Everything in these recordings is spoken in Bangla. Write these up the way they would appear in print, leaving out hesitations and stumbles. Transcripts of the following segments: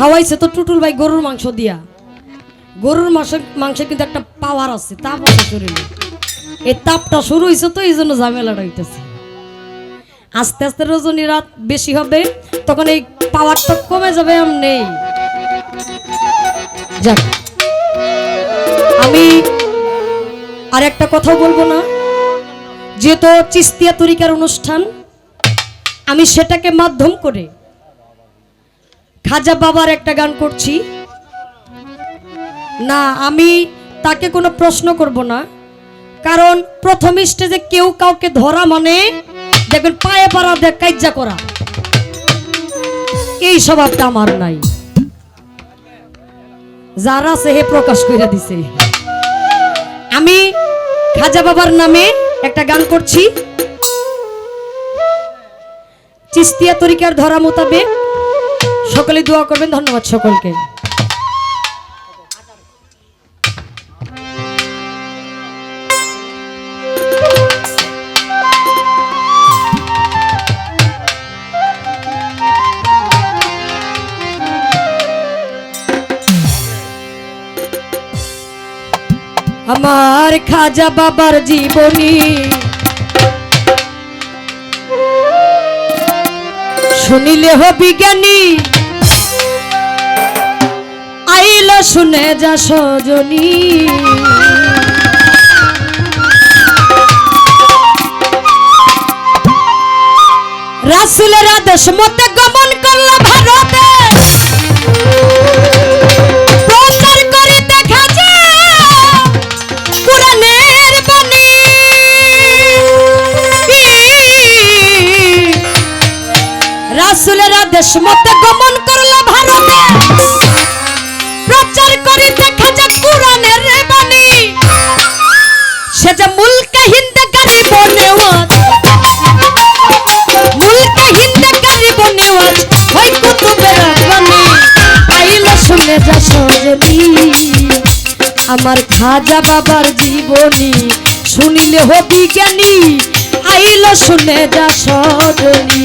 খাওয়াইছে তো টুটুল ভাই গরুর মাংস দিয়া। গরুর মাংসে কিন্তু একটা পাওয়ার আছে, তাপ আছে শরীরে। এই তাপটা শুরু হয়েছে তো এই জন্য ঝামেলাটা হইতেছে। আস্তে আস্তে রজনী রাত বেশি হবে, তখন এই পাওয়ারটা কমে যাবে। নেই যাক, আমি আর একটা কথা বলবো না, যেহেতু চিস্তিয়া তরিকার অনুষ্ঠান, আমি সেটাকে মাধ্যম করে খাজা বাবার একটা গান করছি না। আমি তাকে কোনো প্রশ্ন করব না, কারণ প্রথম স্টেজে কেউ কাউকে ধরা মানে দেখবেন পায়ে পাড়া দেখ কাজ্জা করা, এই স্বভাবটা আমার নাই। যারা আছে হে প্রকাশ করে দিছে। আমি খাজা বাবার নামে একটা গান করছি, চিস্তিয়া তরিকার ধরা মোতাবেক। সকলে দোয়া করবেন। ধন্যবাদ সকলকে। আমার খাজা বাবার জীবনী শুনিলে হবি জ্ঞানী, আইল শুনে যা সজনী। রাসূলের আদেশ মতে গমন করল ভারতে, প্রচার করিতে খাজা কুরআনের বাণী। রাসূলের আদেশ মতে গমন করল ভারতে, প্রচার করিতে খাজা কুরআনের বাণী। সে যে মুলকে হিন্দে গরিব নেওয়াজ, মুলকে হিন্দে গরিব নেওয়াজ, ওই কুতুবের বাণী। আইল শুনে যা সজনী, আমার খাজা বাবার জীবনী শুনিলে হবি জ্ঞানী, আইল শুনে যা সজনী।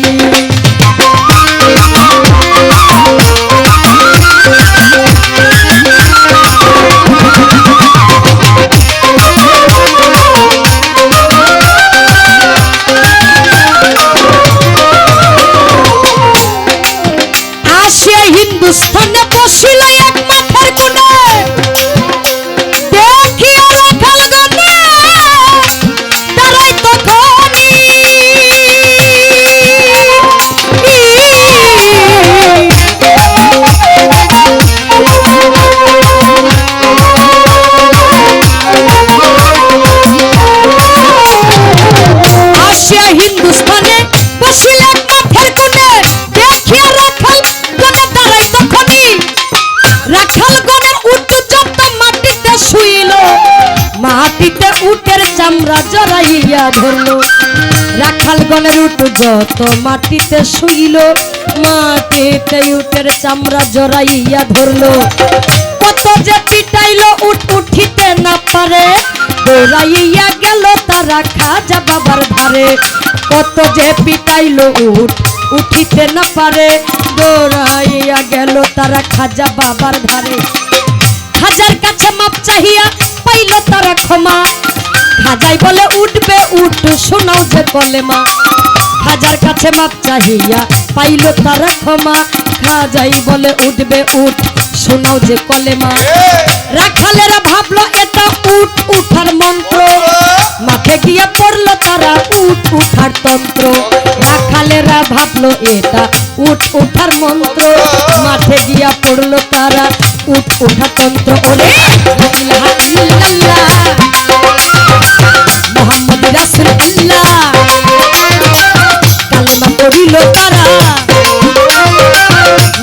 হিন্দুস্থানে বসিল এক মাথার কোণে, দেখিয়া রাখাল গনে দাঁড়াই তখনই। আসিয়া হিন্দুস্থানে বসিল এক মাথার কোণে, দেখিয়া রাখাল রাখাল গণের উট যত মাটিতে শুইল, মাটিতে উটের চামড়া জড়াইয়া ধরল। রাখাল গণের উট যত মাটিতে শুইল, মাটিতে উটের চামড়া জড়াইয়া ধরল। কত যে পিটাইল উট উঠিতে না পারে, দৌড়াইয়া গেল তারা খাজা বাবার ধারে। কত যে পিটাইল উট উঠিতে না পারে, দৌড়াইয়া গেল তারা খাজা বাবার ধারে। খাজার কাছে মাপ চাহিয়া পাইল তারা ক্ষমা, খাজাই বলে উঠবে উঠ শোনাও যে কলেমা। খাজার কাছে মাপ চাহিয়া পাইল তারা ক্ষমা, খাজাই বলে উঠবে উঠ শোনাও যে কলেমা। রাখালেরা ভাবলো এটা উঠ উঠার মন্ত্র, মাঠে গিয়ে পড়লো তারা উঠ উঠার তন্ত্র। রাখালেরা ভাবলো এটা উঠ উঠার মন্ত্র, মাঠে গিয়া পড়লো তারা উঠ উঠার তন্ত্র। ওরে লা ইলাহা ইল্লাল্লাহ মুহাম্মদ রাসূলুল্লাহ, কালেমা পড়িল তারা,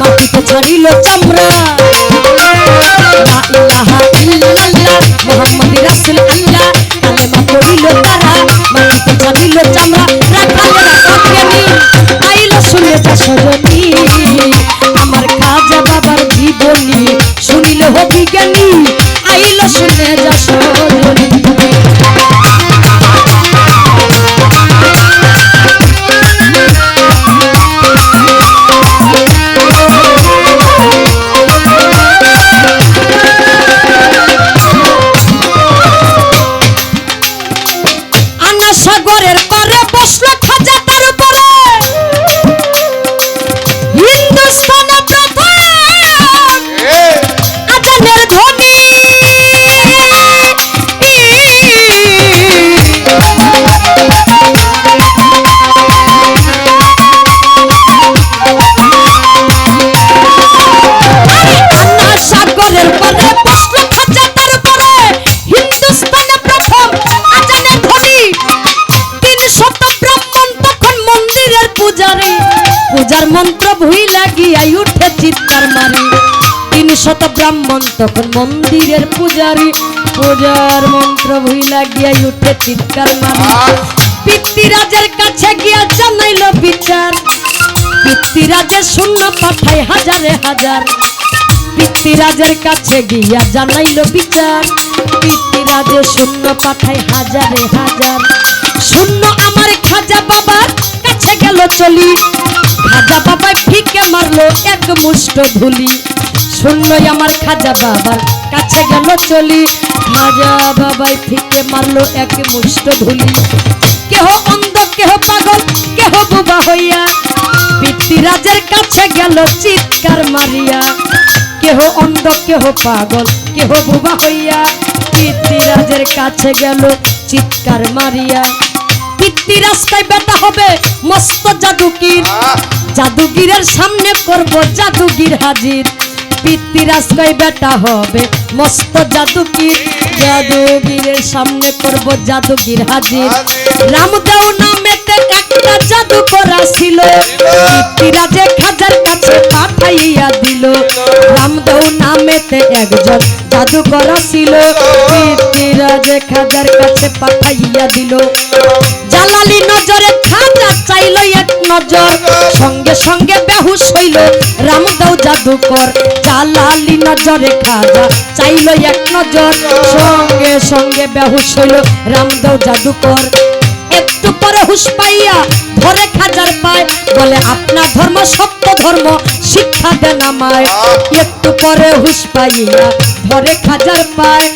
মাটিতে ছাড়িল চামড়া। লা ইলাহা ইল্লাল্লাহ মুহাম্মদ রাসূলুল্লাহ, কালেমা পড়িল তারা, মাটিতে ছাড়িল চামড়া। রাখালেরা অজ্ঞানী, আইল শুনে যা সজনী, আমার খাজা বাবার জীবনী শুনিলে হবি জ্ঞানী, আইল শুনে যা সজনী। মারি 300 ব্রাহ্মণ তখন মন্দিরের পূজারি পূজার মন্ত্র ভুইলা গিয়া উঠে চিৎকার মারি পিতৃরাজের কাছে গিয়া জানাইলো বিচার পিতৃরাজে শূন্য পাঠায় হাজারে হাজার পিতৃরাজের কাছে গিয়া জানাইলো বিচার পিতৃরাজে শূন্য পাঠায় হাজারে হাজার শূন্য আমার খাজা বাবার কাছে গেল চলি খাজা বাবাই ফিকে মারলো এক মুষ্ট ধুলি শূন্য আমার খাজা বাবার কাছে গেল চলি খাজা বাবাই ফিকে মারলো এক মুষ্ট ধুলি কেহ অন্ধ কেহ পাগল কেহ বোবা হইয়া পিতৃরাজের কাছে গেল চিৎকার মারিয়া কেহ অন্ধ কেহ পাগল কেহ বোবা হইয়া পিতৃরাজের কাছে গেল চিৎকার মারিয়া পিতৃরাজ কয় বেটা হবে মস্ত জাদুগির জাদুগিরের সামনে করব জাদুগির হাজির পিতৃরাজ কয় বেটা হবে মস্ত জাদুগির জাদুগিরের সামনে করব জাদুগির হাজির রামদেও নামেতে একটা জাদুকর ছিল পিতৃরাজে খাজার কাছে পাঠাইয়া দিল রামদেও নামেতে একজন জাদুকর ছিল পিতৃরাজে খাজার কাছে পাঠাইয়া দিল জালালি নজরে খাজা চাইল এক নজর সঙ্গে সঙ্গে বেহুশ হইল রামদেও জাদুকর জালালি নজরে খাজা চাইল এক নজর সঙ্গে সঙ্গে বেহুশ হইল রামদেও জাদুকর একটু পরে হুশ পাইয়া ধরে খাজার পায় বলে আপনার ধর্ম সত্য ধর্ম শিক্ষা দেন আমায় একটু পরে হুশ পাইয়া ধরে খাজার পায়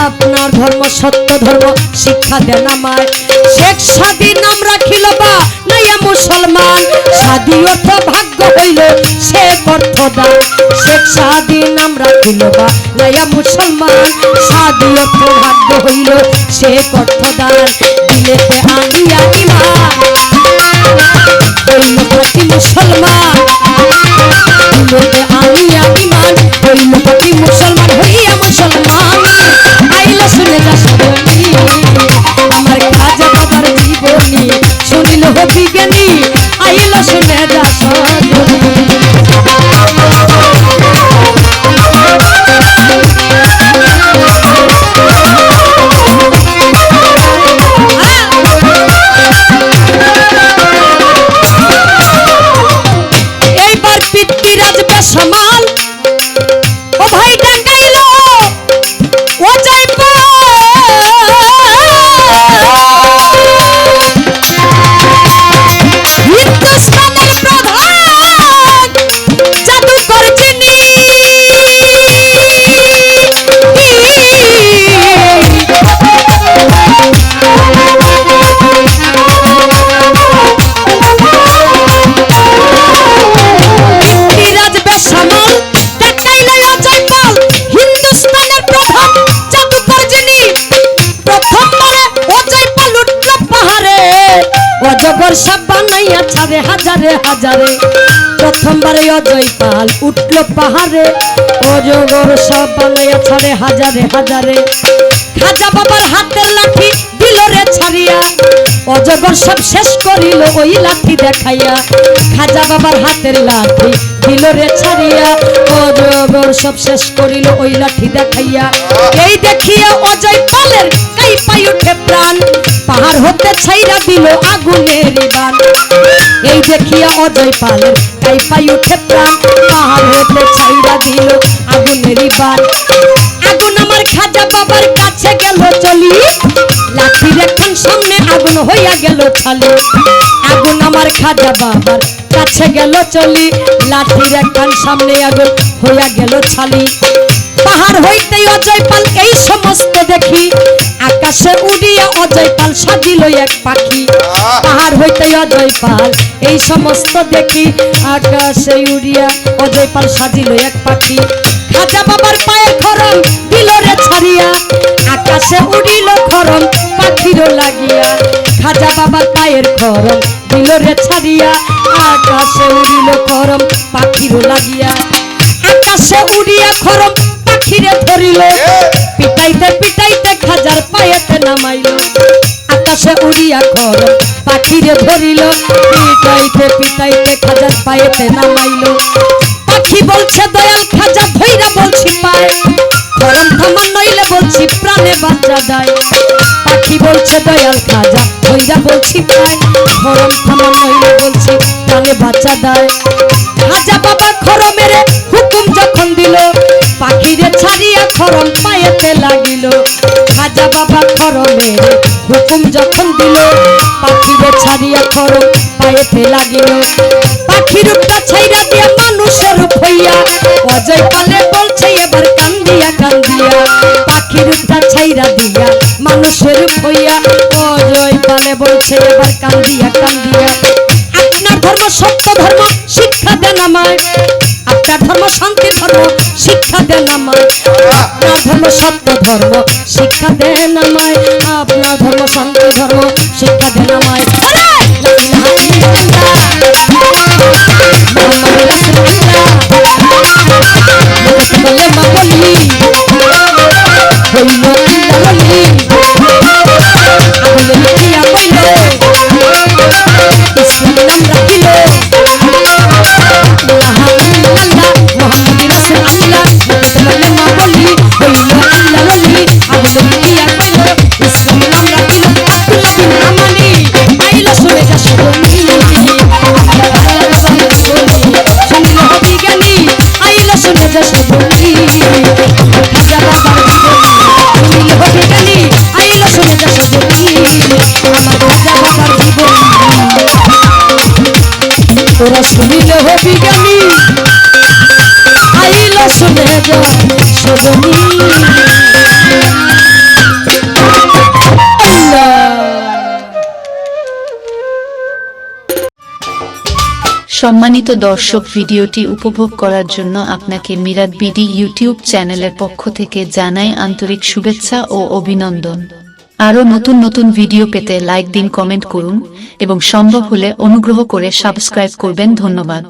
আপনার ধর্ম সত্য ধর্ম শিক্ষা দেন আমায় শেখ সাদী নাম রাখিল বা নাইয়া মুসলমান সাদী অর্থ ভাগ্য হইল সে অর্থ দান শেখ সাদী নাম রাখিল বা নাইয়া মুসলমান সাদী অর্থ ভাগ্য হইল সে অর্থ দান দিলেতে আনিয়া ইমান হইল প্রতি মুসলমান দিলেতে আনিয়া ইমান হইল প্রতি মুসলমান হইয়া মুসলমান আইলো শুনে যা সজনী আমার খাজা বাবার জীবনী শুনিল হবি জ্ঞানী আইলো শুনে যা সজনী পিতৃরাজ বেসামাল ও ভাই ডাকাইলো ও জয়পাল হিন্দুস্তানের প্রধান জাদুকর যিনি অজগর সাপ বানাইয়া ছাড়ে হাজারে হাজারে প্রথমবারে অজয়পাল উঠলো পাহাড়ে অজগর সাপ বানাইয়া ছাড়ে হাজারে হাজারে খাজা বাবার হাতের লাঠি দিল রে ছাড়িয়া অজগর সব শেষ করিল ওই লাঠি দেখাইয়া খাজা বাবার হাতের লাঠি দিল রে ছাড়িয়া অজগর সব শেষ করিল ওই লাঠি দেখাইয়া এই দেখিয়া অজয়পালের কাঁপাই উঠে প্রাণ পাহাড় হতে ছাইরা দিল আগুনের বান এই দেখিয়া অজয়পালের কাঁপাই উঠে প্রাণ পাহাড় হতে ছাইরা দিল আগুনের বান আগুন আমার খাজা বাবার কাছে গেল চলি লাঠির এখন সামনে আগুন হইয়া গেল খালি আগুন আমার খাজা বাবার কাছে গেল চলি লাঠির এখন সামনে আগুন হইয়া গেল ছালি পাহাড় হইতে অজয়পাল এই সমস্ত দেখি আকাশে উড়িয়া অজয়পাল সাজিল এক পাখি পাহাড় হইতে অজয়পাল এই সমস্ত দেখি আকাশে উড়িয়া অজয়পাল সাজিল এক পাখি খাজা বাবার পায়ের খরম দিল রে ছাড়িয়া আকাশে উড়িল খরম পাখিরও লাগিয়া খাজা বাবার পায়ের খরম দিল রে ছাড়িয়া আকাশে উড়িল খরম পাখিরও লাগিয়া আকাশে উড়িয়া খরম পাখিরে ধরিল পিটাইতে পিটাইতে খাজার পায়েতে নামাইল আকাশে উড়িয়া খরম পাখিরে ধরিল পিটাইতে পিটাইতে খাজার পায়েতে নামাইল পাখি বলছে দয়া বলছি প্রাণে বাচ্চা দেয় পাখি বলছে দয়াল খাজা হইরা বলছি প্রায় খরম থামা নইলে বলছি প্রাণে বাচ্চা দেয় খাজা বাবা খরমের হুকুম যখন দিল পাখিরে ছাড়িয়া খরম পায়েতে লাগিল খাজা বাবা খরমের হুকুম যখন দিল পাখিরে ছাড়িয়া খরম পায়েতে লাগিল পাখির রূপটা ছাইরা দিয়া মানুষের রূপ হইয়া অজয় কালে বলছে এবার কান্দিয়া কান্দিয়া পাখির রূপটা ছাইরা দিয়া মানুষের রূপ হইয়া অজয় কালে বলছে এবার কান্দিয়া কান্দিয়া আপনার ধর্ম সত্য ধর্ম শিক্ষা দেন আমায় আপনার ধর্ম শান্তি ধর্ম শিক্ষা দেন আমায় আপনার ধর্ম সত্য ধর্ম শিক্ষা দেন আমায় আপনার ধর্ম শান্তি ধর্ম শিক্ষা দেন আমায় তোরা শুনিলে হবি জ্ঞানী আইলো শুনে যা সজনী সম্মানিত দর্শক, ভিডিওটি উপভোগ করার জন্য আপনাকে মিরাত বিডি ইউটিউব চ্যানেলের পক্ষ থেকে জানাই আন্তরিক শুভেচ্ছা ও অভিনন্দন। আরও নতুন নতুন ভিডিও পেতে লাইক দিন, কমেন্ট করুন এবং সম্ভব হলে অনুগ্রহ করে সাবস্ক্রাইব করবেন। ধন্যবাদ।